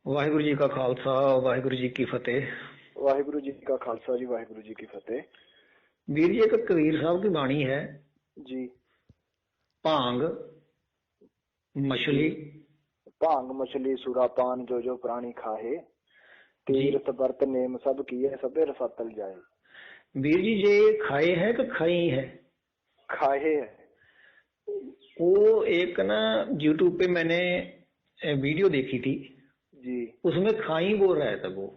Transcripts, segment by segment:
ਵਾਹਿਗੁਰੂ ਜੀ ਕਾ ਖਾਲਸਾ ਵਾਹਿਗੁਰੂ ਜੀ ਕੀ ਫਤਿਹ। वाहिगुरु जी का खालसा जी वाहिगुरु जी की फतेह। वीर जी, एक कबीर साहब की वाणी है, जी। भांग जी। मछली भांग मछली सुरापान जो जो प्राणी खाए, जी। तीर्थ व्रत नेम सब किए सबे रसातल जाए। वीर जी, ये खाए है कि खाई है? खाए है। वो एक ना यूट्यूब पे मैंने वीडियो देखी थी, जी। उसमें खाई बोल रहा था वो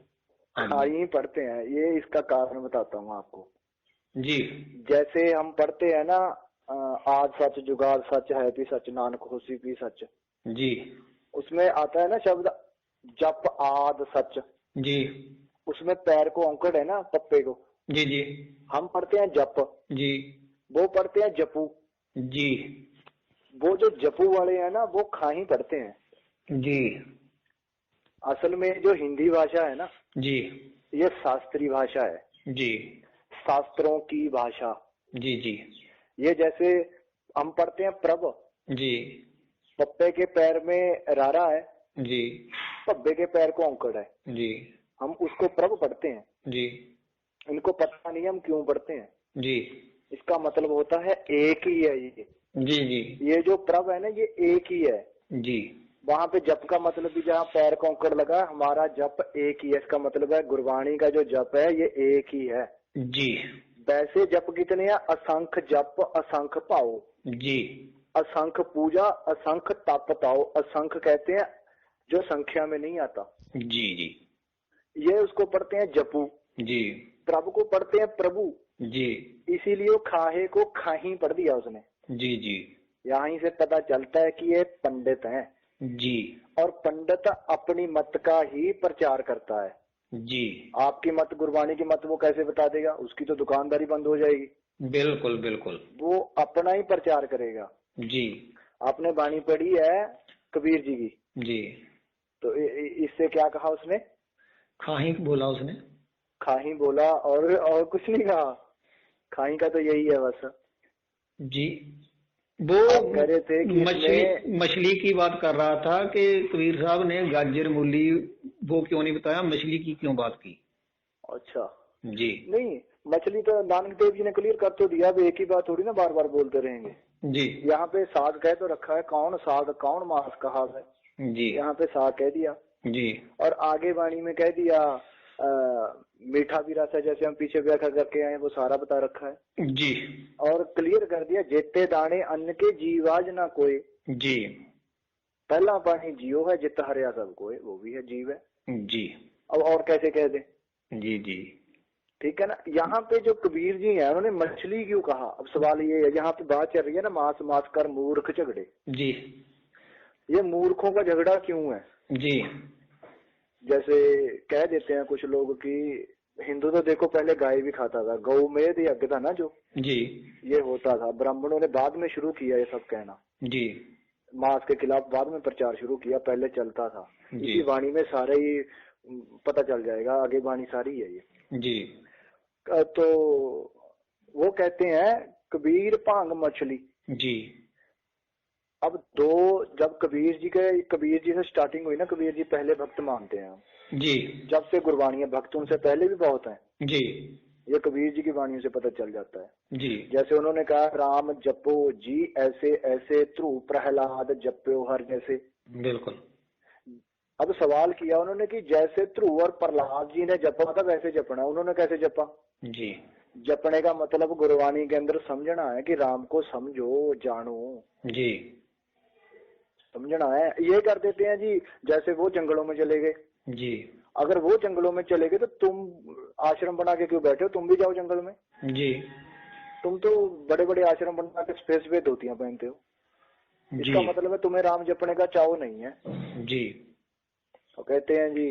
खाई पढ़ते हैं, ये इसका कारण बताता हूँ आपको। जी। जैसे हम पढ़ते हैं ना, आज सच जुगाड़ सच है भी सच नानक होसी भी सच। जी। उसमें आता है ना शब्द जप आद सच। जी। उसमें पैर को औंकड़ है ना, पप्पे को। जी। जी। हम पढ़ते हैं जप। जी। वो पढ़ते हैं जपू। जी। वो जो जपू वाले हैं ना, वो खाही पढ़ते हैं। जी। असल में जो हिंदी भाषा है ना, जी। ये शास्त्रीय भाषा है। जी। शास्त्रों की भाषा। जी। जी। ये जैसे हम पढ़ते हैं प्रभ। जी। पप्पे के पैर में रारा है, जी। पब्बे के पैर को औंकड़ है। जी। हम उसको प्रभ पढ़ते हैं। जी। इनको पता नहीं हम क्यों पढ़ते हैं। जी। इसका मतलब होता है एक ही है ये। जी। जी। ये जो प्रभ है ना, ये एक ही है। जी। वहां पे जप का मतलब भी जहाँ पैर को औंकड़ लगा, हमारा जप एक ही है। इसका मतलब है गुरबाणी का जो जप है ये एक ही है। जी। वैसे जप कितने हैं? असंख्य जप असंख्य पाओ। जी। असंख्य पूजा असंख्य तप ताओ। असंख्य कहते हैं जो संख्या में नहीं आता। जी। जी। ये उसको पढ़ते हैं जपू। जी। प्रभु को पढ़ते हैं प्रभु। जी। इसीलिए वो खाहे को खाही पढ़ दिया उसने। जी। जी। यहीं से पता चलता है कि ये पंडित हैं। जी। और पंडित अपनी मत का ही प्रचार करता है। जी। आपकी मत, गुरबाणी की मत वो कैसे बता देगा? उसकी तो दुकानदारी बंद हो जाएगी। बिल्कुल बिल्कुल। वो अपना ही प्रचार करेगा। जी। आपने वाणी पढ़ी है कबीर जी की। जी। तो इससे क्या कहा उसने? खाही बोला उसने। खाही बोला और कुछ नहीं कहा। खाही का तो यही है बस। जी। वो कह रहे थे कि मछली की बात कर रहा था कि कबीर साहब ने गाजर मूली वो क्यों नहीं बताया, मछली की क्यों बात की? अच्छा। जी। नहीं, मछली तो नानक देव जी ने क्लियर कर तो दिया। अब एक ही बात थोड़ी ना बार बार बोलते रहेंगे। जी। यहाँ पे साग कह तो रखा है, कौन साग कौन मांस कहा है। जी। यहाँ पे साग कह दिया। जी। और आगे वाणी में कह दिया मीठा भी रस है। जैसे हम पीछे व्याख्या करके आए वो सारा बता रखा है। जी। और क्लियर कर दिया जेते दाने अन्न के जीवाज ना कोई। जी। पहला पानी जियो है, जित हरिया सब कोई, वो भी है जीव है। जी। अब और कैसे कह दे? जी। जी। ठीक है ना। यहाँ पे जो कबीर जी हैं उन्होंने मछली क्यों कहा? अब सवाल ये है, यहाँ पे बात चल रही है ना, मांस मांस कर मूर्ख झगड़े। जी। ये मूर्खों का झगड़ा क्यों है? जी। जैसे कह देते हैं कुछ लोग कि हिंदू तो देखो पहले गाय भी खाता था, गौ मेद यज्ञ था ना जो। जी। ये होता था। ब्राह्मणों ने बाद में शुरू किया ये सब कहना। जी। मांस के खिलाफ बाद में प्रचार शुरू किया, पहले चलता था। जी। इसी वाणी में सारे ही पता चल जाएगा, आगे वाणी सारी है ये। जी। तो वो कहते हैं कबीर भांग मछली। जी। अब दो, जब कबीर जी से स्टार्टिंग हुई ना, कबीर जी पहले भक्त मानते हैं जी। जब से गुरबाणी भक्त उनसे पहले भी बहुत हैं। जी। ये कबीर जी की वाणियों से पता चल जाता है। जी। जैसे उन्होंने कहा राम जपो जी ऐसे ऐसे, ध्रुव प्रहलाद जप्यो हर जैसे। बिल्कुल। अब सवाल किया उन्होंने कि जैसे ध्रुव और प्रहलाद जी ने जपा था वैसे जपना, उन्होंने कैसे जपा? जी। जपने का मतलब गुरबाणी के अंदर समझना है कि राम को समझो जानो। जी। समझना है। ये कर देते हैं जी, जैसे वो जंगलों में चले गए। जी। अगर वो जंगलों में चले गए तो तुम आश्रम बना के क्यों बैठे हो? तुम भी जाओ जंगल में। जी। तुम तो बड़े बड़े आश्रम बना के स्पेस पे धोतियां पहनते हो। इसका मतलब है तुम्हें राम जपने का चाव नहीं है। जी। तो कहते हैं जी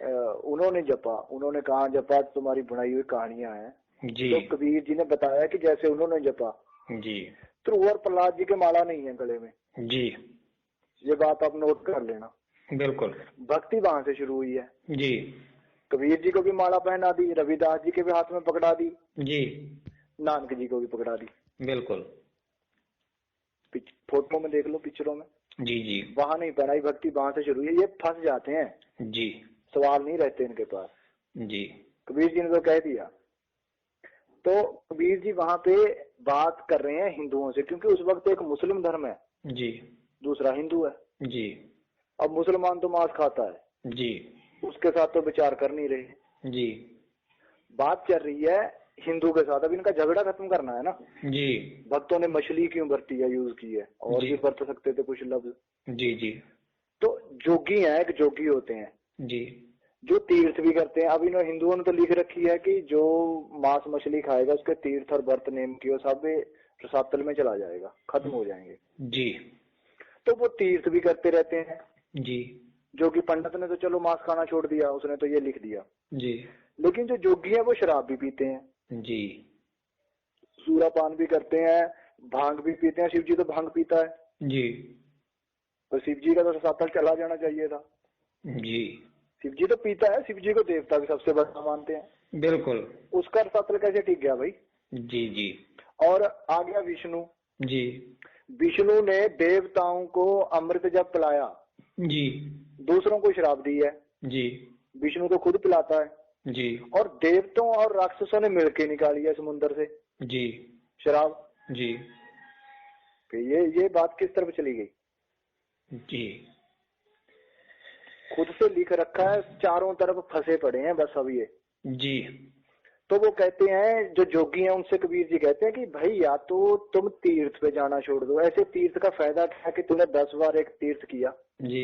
उन्होंने जपा, उन्होंने कहा जपा, तुम्हारी बुनाई हुई कहानियां हैं। जी। तो कबीर जी ने बताया कि जैसे उन्होंने जपा। जी। ध्रुव और प्रहलाद जी के माला नहीं है गले में। जी। ये बात आप नोट कर लेना। बिल्कुल। भक्ति वहां से शुरू हुई है। जी। कबीर जी को भी माला पहना दी, रविदास जी के भी हाथ में पकड़ा दी, जी। नानक जी को भी पकड़ा दी। बिल्कुल। फोटो में देख लो, पिक्चरों में। जी जी वहां नहीं पढ़ाई भक्ति वहां से शुरू है, ये फंस जाते हैं जी सवाल नहीं रहते इनके पास। जी कबीर जी ने तो कह दिया। तो कबीर जी वहां पे बात कर रहे हैं हिंदुओं से, क्योंकि उस वक्त एक मुस्लिम धर्म है, जी दूसरा हिंदू है। जी अब मुसलमान तो मांस खाता है, जी उसके साथ तो विचार कर नहीं रहे। जी बात चल रही है हिंदू के साथ, अब इनका झगड़ा खत्म करना है ना। जी भक्तों ने मछली क्यों बरती है, यूज की है, और जी भी बरत सकते थे कुछ लफ्ज। जी जी तो जोगी है, एक जोगी होते हैं जी जो तीर्थ भी करते हैं। अब इन हिंदुओं ने तो लिख रखी है कि जो मांस मछली खाएगा उसके तीर्थ और व्रत नेम की सब रसातल में चला जाएगा, खत्म हो जाएंगे। जी तो वो तीर्थ भी करते रहते हैं। जी जोगी पंडित ने तो चलो मांस खाना छोड़ दिया, उसने तो ये लिख दिया। जी लेकिन जो जोगी है वो शराब भी पीते हैं, जी सूरापान भी करते हैं, भांग भी पीते हैं। शिव जी तो भांग पीता है, जी तो शिव जी का तो रसातल चला जाना चाहिए था। जी शिव जी तो पीता है, शिव जी को देवता भी सबसे बड़ा मानते हैं, बिल्कुल उसका रसातल कैसे टिक गया भाई। जी जी और आ गया विष्णु। जी विष्णु ने देवताओं को अमृत जब पिलाया, जी दूसरों को शराब दी है। जी विष्णु तो खुद पिलाता है। जी और देवताओं और राक्षसों ने मिलके निकाली है समुद्र से जी शराब। जी तो ये बात किस तरफ चली गई। जी खुद से लिख रखा है, चारों तरफ फंसे पड़े हैं बस अब ये। जी तो वो कहते हैं, जो जोगी हैं उनसे कबीर जी कहते हैं कि भाई या तो तुम तीर्थ पे जाना छोड़ दो। ऐसे तीर्थ का फायदा क्या है कि तुमने 10 बार एक तीर्थ किया, जी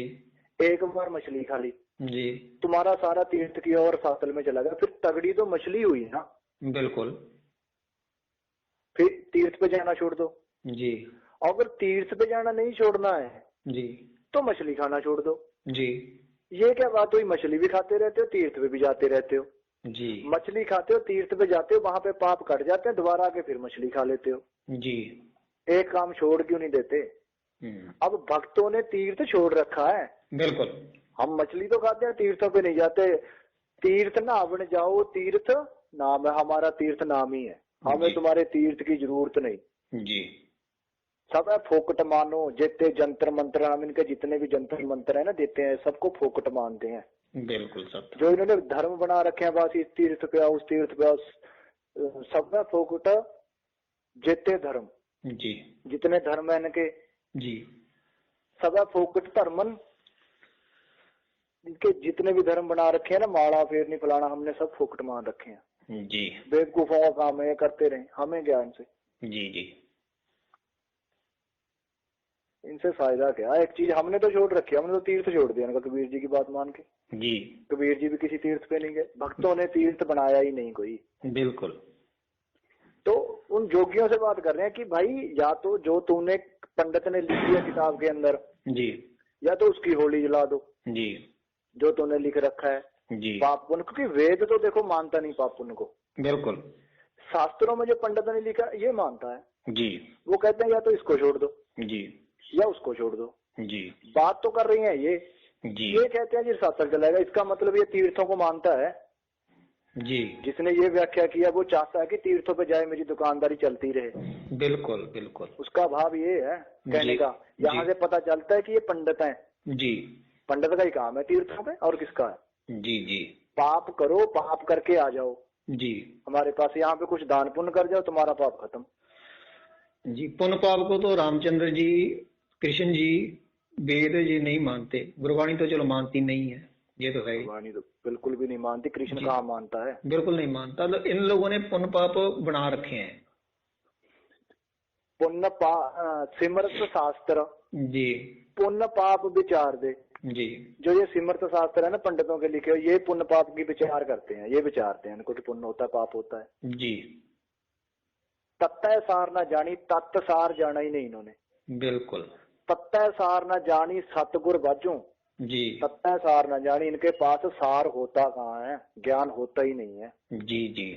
एक बार मछली खा ली, जी तुम्हारा सारा तीर्थ किया और सातल में चला गया, फिर तगड़ी तो मछली हुई ना। बिल्कुल फिर तीर्थ पे जाना छोड़ दो। जी अगर तीर्थ पे जाना नहीं छोड़ना है जी तो मछली खाना छोड़ दो। जी ये क्या बात हुई, मछली भी खाते रहते हो, तीर्थ पे भी जाते रहते हो। जी मछली खाते हो, तीर्थ पे जाते हो, वहां पे पाप कट जाते हैं, दोबारा आके फिर मछली खा लेते हो। जी एक काम छोड़ क्यों नहीं देते। अब भक्तों ने तीर्थ छोड़ रखा है। बिल्कुल हम मछली तो खाते हैं, तीर्थों पे नहीं जाते। तीर्थ नावन जाओ, तीर्थ नाम है हमारा, तीर्थ नाम ही है, हमें जी। तुम्हारे तीर्थ की जरूरत नहीं। जी सब है फोकट मानो, जितने जंतर मंत्र, हम इनके जितने भी जंतर मंत्र है ना देते हैं, सबको फोकट मानते हैं। बिल्कुल सब जो इन्होंने धर्म बना रखे हैं, बस इस तीर्थ पे आओ, उस तीर्थ पे आओ, सब है फोकट जितने धर्म, जी जितने धर्म है इनके, जी सब है फोकट धर्मन। इनके जितने भी धर्म बना रखे हैं ना, माला फेरनी फलाना, हमने सब फोकट मान रखे हैं। जी बेवकूफों का काम है, करते रहे, हमें क्या इनसे। जी जी इनसे फायदा क्या। एक चीज हमने तो छोड़ रखी है, हमने तो तीर्थ छोड़ दिया इनका, कबीर जी की बात मान के। जी कबीर जी भी किसी तीर्थ पे नहीं गए, भक्तों ने तीर्थ बनाया ही नहीं कोई। बिल्कुल तो उन जोगियों से बात कर रहे हैं कि भाई या तो जो तूने पंडित ने लिखी है किताब के अंदर, जी या तो उसकी होली जला दो जी जो तूने लिख रखा है जी पाप पुण्य। क्योंकि वेद तो देखो मानता नहीं पाप पुण्य को, बिल्कुल शास्त्रों में जो पंडित ने लिखा ये मानता है। जी वो कहते हैं या तो इसको छोड़ दो जी या उसको छोड़ दो। जी बात तो कर रही है ये। जी ये कहते हैं जी सातल चलाएगा, इसका मतलब ये तीर्थों को मानता है। जी जिसने ये व्याख्या किया वो चाहता है कि तीर्थों पे जाए, मेरी दुकानदारी चलती रहे। बिल्कुल बिल्कुल उसका भाव ये है कहने जी, का। यहाँ जी। से पता चलता है कि ये पंडित हैं, जी पंडित का ही काम है तीर्थों पे, और किसका है। जी जी पाप करो, पाप करके आ जाओ जी हमारे पास, यहाँ पे कुछ दान पुण्य कर जाओ, तुम्हारा पाप खत्म। जी पुण्य पाप को तो रामचंद्र जी, कृष्ण जी, वेद जी नहीं मानते। गुरबाणी तो चलो मानती नहीं है, ये तो है ही। वाणी तो बिल्कुल भी नहीं मानती, कृष्ण जी। कहाँ मानता है। बिल्कुल नहीं मानता। तो इन लोगों ने पुण्य पाप बना रखे हैं। पुण्य सिमरत शास्त्र, जी पुण्य पाप विचार दे। जी जो ये सिमरत शास्त्र है ना पंडितों के लिखे हुए, ये पुण्य पाप की विचार करते हैं, ये विचारते हैं इनको कि पुण्य होता है पाप होता है। जी तत्त सार ना जानी, तत्त सार जाना ही नहीं इन्होंने। बिल्कुल तत्त सार ना जानी सतगुर बाजू, जी तत्त सार ना जानी, इनके पास सार होता कहाँ है, ज्ञान होता ही नहीं है। जी जी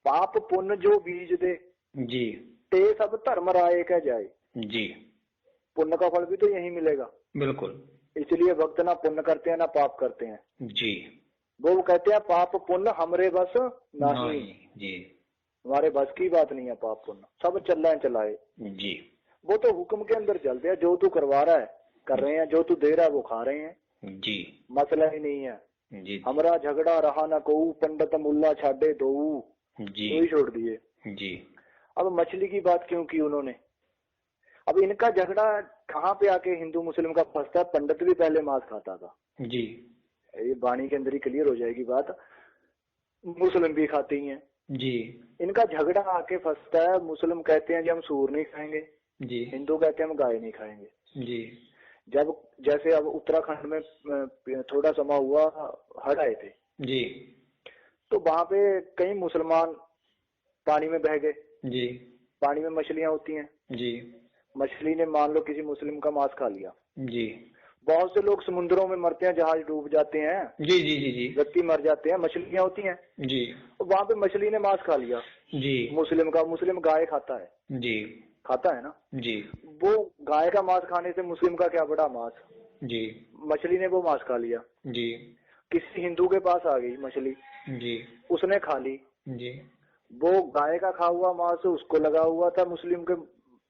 पाप पुण्य जो बीज दे, जी ते सब धर्म राय कह जाए। जी पुण्य का फल भी तो यही मिलेगा। बिल्कुल इसलिए भक्त ना पुण्य करते हैं ना पाप करते हैं। जी वो कहते हैं पाप पुण्य हमरे बस नहीं। जी हमारे बस की बात नहीं है पाप पुण्य, सब चलाए चलाए। जी वो तो हुक्म के अंदर चलते हैं, जो तू करवा रहा है कर रहे हैं, जो तू दे रहा है वो खा रहे हैं जी मसला ही नहीं है। जी हमरा झगड़ा रहा न कोऊ, पंडित मुल्ला छाडे दो, जी तो ही छोड़ दिए। जी अब मछली की बात क्यों की उन्होंने? अब इनका झगड़ा कहाँ पे आके हिंदू मुस्लिम का फंसता है? पंडित भी पहले मांस खाता था, जी ये वाणी के अंदर ही क्लियर हो जाएगी बात, मुस्लिम भी खाते ही हैं। जी इनका झगड़ा आके फंसता है, मुस्लिम कहते हैं जी हम सूर नहीं खाएंगे, जी हिंदू कहते हैं हम गाय नहीं खाएंगे। जी जब जैसे अब उत्तराखंड में थोड़ा समय हुआ, हड़ आए थे, जी तो वहां पे कई मुसलमान पानी में बह गए। जी पानी में मछलियां होती हैं, जी मछली ने मान लो किसी मुस्लिम का मांस खा लिया। जी बहुत से लोग समुद्रों में मरते हैं, जहाज डूब जाते हैं, जी जी जी जी व्यक्ति मर जाते हैं, मछलियां होती हैं। जी वहां पे मछली ने मांस खा लिया जी मुस्लिम का। मुस्लिम गाय खाता है, जी खाता है ना, जी वो गाय का मांस खाने से मुस्लिम का क्या बड़ा मांस। जी मछली ने वो मांस खा लिया, जी किसी हिंदू के पास आ गई मछली, जी उसने खा ली। जी वो गाय का खा हुआ मांस उसको लगा हुआ था, मुस्लिम के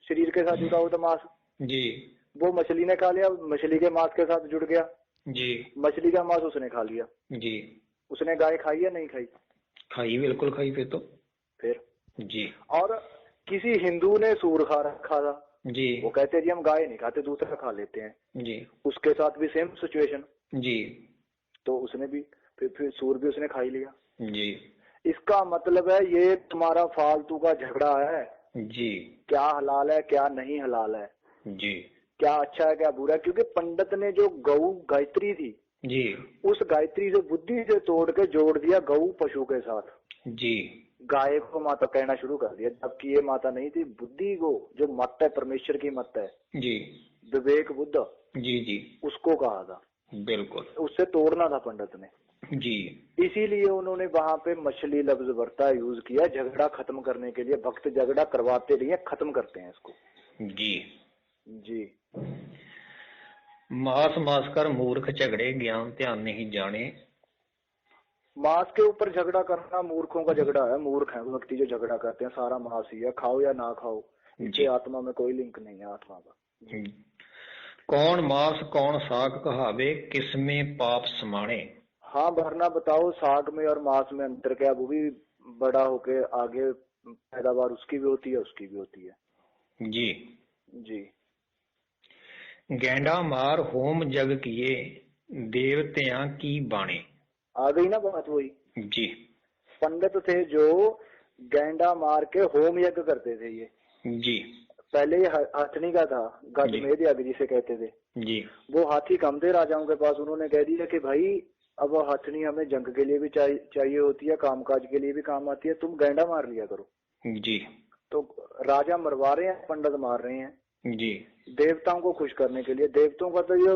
शरीर के साथ जुड़ा हुआ था मांस, जी वो मछली ने खा लिया, मछली के मांस के साथ जुड़ गया, जी मछली का मांस उसने खा लिया। जी उसने गाय खाई या नहीं खाई? खाई, बिल्कुल खाई फिर तो। फिर जी और किसी हिंदू ने सूर खा रखा था, जी वो कहते हैं जी हम गाय नहीं खाते, दूसरा खा लेते हैं, जी उसके साथ भी सेम सिचुएशन, जी तो उसने भी फिर सूर भी उसने खा ही लिया। जी इसका मतलब है ये तुम्हारा फालतू का झगड़ा है, जी क्या हलाल है क्या नहीं हलाल है, जी क्या अच्छा है क्या बुरा है। क्योंकि पंडित ने जो गौ गायत्री थी, जी उस गायत्री से बुद्धि से तोड़ के जोड़ दिया गौ पशु के साथ, जी गाय को माता कहना शुरू कर दिया, जबकि ये माता नहीं थी। बुद्धि को जो मत है, परमेश्वर की मत है, जी विवेक बुद्ध, जी जी उसको कहा था, बिल्कुल उससे तोड़ना था पंडित ने। जी इसीलिए उन्होंने वहां पे मछली लफ्ज बरता, यूज किया झगड़ा खत्म करने के लिए। भक्त झगड़ा करवाते नहीं है, खत्म करते हैं इसको। जी जी मास मास कर मूर्ख झगड़े, ज्ञान ध्यान नहीं जाने। मांस के ऊपर झगड़ा करना मूर्खों का झगड़ा है। मूर्ख है व्यक्ति जो झगड़ा करते हैं, सारा मांस ही है, खाओ या ना खाओ, इससे आत्मा में कोई लिंक नहीं है आत्मा का। कौन मास कौन साग कहावे, किसमें पाप समाणे। हाँ, वरना बताओ साग में और मांस में अंतर क्या? वो भी बड़ा होके आगे पैदावार उसकी भी होती है, उसकी भी होती है। जी जी गेंडा मार होम जग किए, देवत्या की बाणे। आ गई ना बात वही। जी पंडित थे जो गेंडा मार के होम यज्ञ करते थे। ये जी पहले ये हथनी का था, गजमेद यज्ञ जिसे कहते थे। जी वो हाथी कम थे राजाओं के पास, उन्होंने कह दिया कि भाई अब हथनी हमें जंग के लिए भी चाहिए होती है, कामकाज के लिए भी काम आती है, तुम गेंडा मार लिया करो। जी तो राजा मरवा रहे हैं, पंडित मार रहे हैं जी देवताओं को खुश करने के लिए। देवताओं का तो ये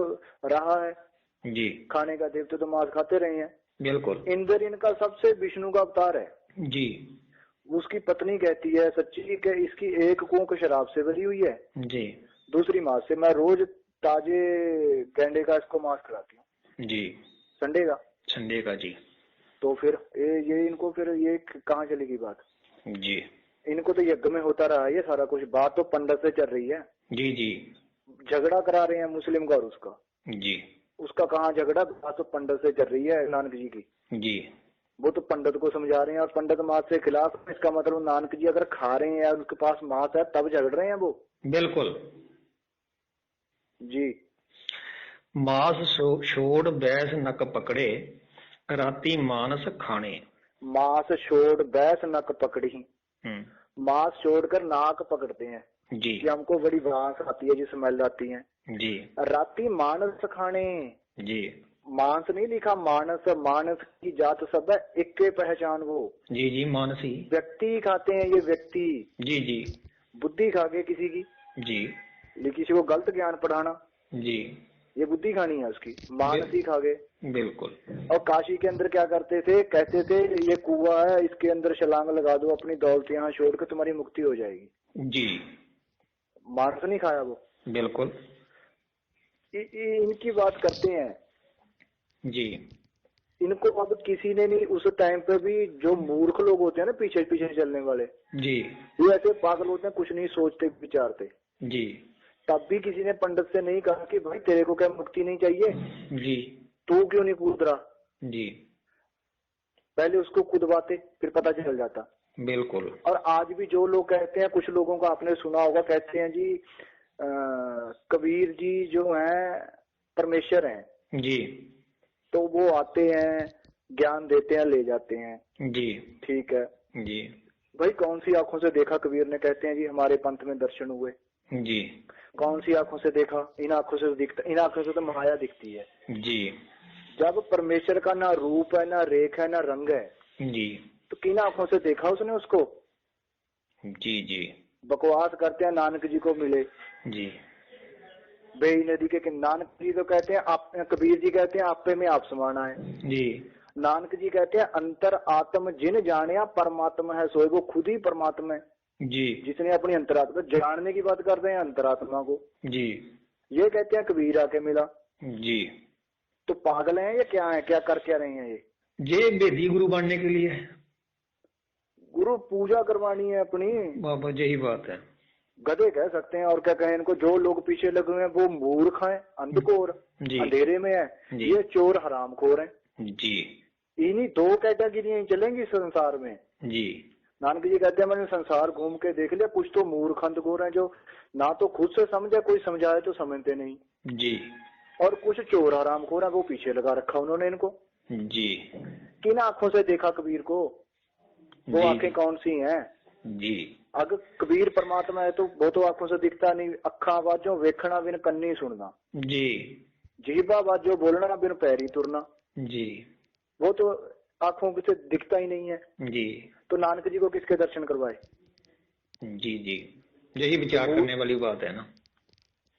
रहा है जी खाने का, देवते तो मांस खाते रहे हैं। बिल्कुल। इंद्र इनका सबसे विष्णु का अवतार है। जी उसकी पत्नी कहती है सच्ची के इसकी एक कोंक शराब से भरी हुई है, जी दूसरी मांस से। मैं रोज ताजे गेंडे का इसको मांस खिलाती हूँ, जी संडे का। संडे का जी। तो फिर ये इनको फिर ये कहाँ चलेगी बात? जी इनको तो यज्ञ में होता रहा ये सारा कुछ, बात तो पंडित से चल रही है। जी जी झगड़ा करा रहे हैं मुस्लिम का और उसका, जी उसका कहाँ झगड़ा, बात तो पंडित से चल रही है नानक जी की। जी वो तो पंडित को समझा रहे हैं और पंडित मांस के खिलाफ है। इसका मतलब नानक जी अगर खा रहे हैं और उनके पास मांस है तब झगड़ रहे हैं वो। बिल्कुल। जी मास छोड़ बैस नक पकड़े, राती मानस खाने। मांस छोड़ बैस नक पकड़ी, मांस छोड़कर नाक पकड़ते हैं जी कि हमको बड़ी बांस आती है, जी स्मेल आती है। जी राती मानस खाने, जी मांस नहीं लिखा मानस, मानस की जात सब है, एक के पहचान वो। जी जी मानसी व्यक्ति खाते हैं ये व्यक्ति, जी जी बुद्धि खा गए किसी की, जी लेकिन किसी को गलत ज्ञान पढ़ाना, जी ये बुद्धि खानी है उसकी, मानसी खा गए। बिल्कुल। और काशी के अंदर क्या करते थे, कहते थे ये कुआं है, इसके अंदर छलांग लगा दो, अपनी दौलत यहाँ छोड़ के तुम्हारी मुक्ति हो जाएगी। जी मांस नहीं खाया वो। बिल्कुल। इनकी बात करते हैं जी इनको अब किसी ने नहीं, उस टाइम पे भी जो मूर्ख लोग होते हैं ना, पीछे पीछे चलने वाले, जी ये ऐसे पागल होते हैं, कुछ नहीं सोचते विचारते। जी तब भी किसी ने पंडित से नहीं कहा कि भाई तेरे को क्या मुक्ति नहीं चाहिए, जी तू क्यों नहीं कूद रहा। जी पहले उसको कूदवाते, फिर पता चल जाता। बिल्कुल। और आज भी जो लोग कहते हैं, कुछ लोगों का आपने सुना होगा, कहते हैं जी कबीर जी जो हैं परमेश्वर हैं, जी तो वो आते हैं, ज्ञान देते हैं, ले जाते हैं। जी ठीक है जी भाई, कौन सी आंखों से देखा कबीर ने, कहते हैं जी हमारे पंथ में दर्शन हुए। जी कौन सी आंखों से देखा, इन आंखों से दिखता, इन आंखों से तो माया दिखती है। जी जब परमेश्वर का ना रूप है, ना रेख है, ना रंग है, जी तो किन आंखों से देखा उसने उसको। जी जी बकवास करते हैं नानक जी को मिले, जी बेई नदी के नानक जी तो कहते हैं आप, कबीर जी कहते हैं आपे में आप समाना है। जी नानक जी कहते हैं अंतर आत्म जिन जानिया परमात्मा है सोए, वो खुद ही परमात्मा है। जी जिसने अपनी अंतरात्मा, जानने की बात कर रहे हैं अंतरात्मा को, जी ये कहते हैं कबीर आके मिला। जी तो पागल हैं ये, क्या है, क्या कर क्या रहे हैं ये बेदी गुरु बनने के लिए गुरु पूजा करवानी है अपनी। बाबा यही बात है। गधे कह सकते हैं और क्या कहें इनको। जो लोग पीछे लगे हुए हैं वो मूर्ख हैं, अंधकोर, जी अंधेरे में है। जी ये चोर हरामखोर हैं। जी इन्हीं दो कैटेगरी चलेंगी इस संसार में। जी नानक जी कहते हैं मैंने संसार घूम के देख लिया, कुछ तो मूर्ख अंधकोर हैं जो ना तो खुद से समझे, कोई समझाए तो समझते नहीं, जी और कुछ चोर हरामखोर हैं, वो पीछे लगा रखा उन्होंने इनको। जी किन आंखों से देखा कबीर को, वो जी आंखें कौन सी हैं। जी अगर कबीर परमात्मा है तो वो तो आंखों से दिखता नहीं। अखा बाजो वेखना बिन कन्नी सुनना, जी जीवा बाजो बोलना बिन पैरी तुरना, जी वो तो आंखों से दिखता ही नहीं है। जी तो नानक जी को किसके दर्शन करवाए। जी जी यही विचार करने वाली बात है ना।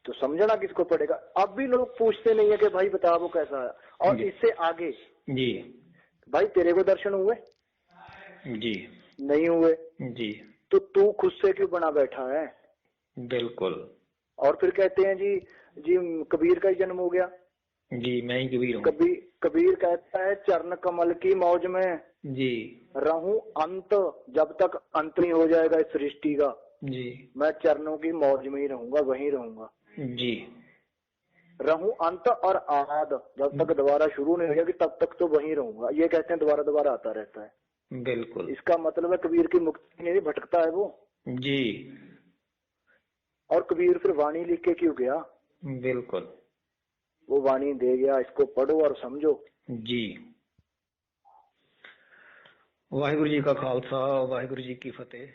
तो समझना किसको पड़ेगा। अब भी लोग पूछते नहीं है कि भाई बता वो कैसा है। और जी इससे आगे जी भाई तेरे को दर्शन हुए, जी नहीं हुए, जी तो तू खुद से क्यों बना बैठा है। बिल्कुल। और फिर कहते हैं जी जी कबीर का ही जन्म हो गया। जी मैं ही कबीर हूँ। कबीर कहता है चरण कमल की मौज में जी रहूं अंत, जब तक अंत नहीं हो जाएगा इस सृष्टि का, जी मैं चरणों की मौज में ही रहूंगा, वहीं रहूंगा। जी रहूं अंत और आद, जब तक दोबारा शुरू नहीं हो जाएगी तब तक तो वहीं रहूंगा। ये कहते हैं दोबारा दोबारा आता रहता है। बिल्कुल। इसका मतलब है कबीर की मुक्ति नहीं, भटकता है वो। जी और कबीर फिर वाणी लिख के क्यों गया। बिल्कुल। वो वाणी दे गया, इसको पढ़ो और समझो। जी वाहिगुरु जी का खालसा, वाहिगुरु जी की फतेह।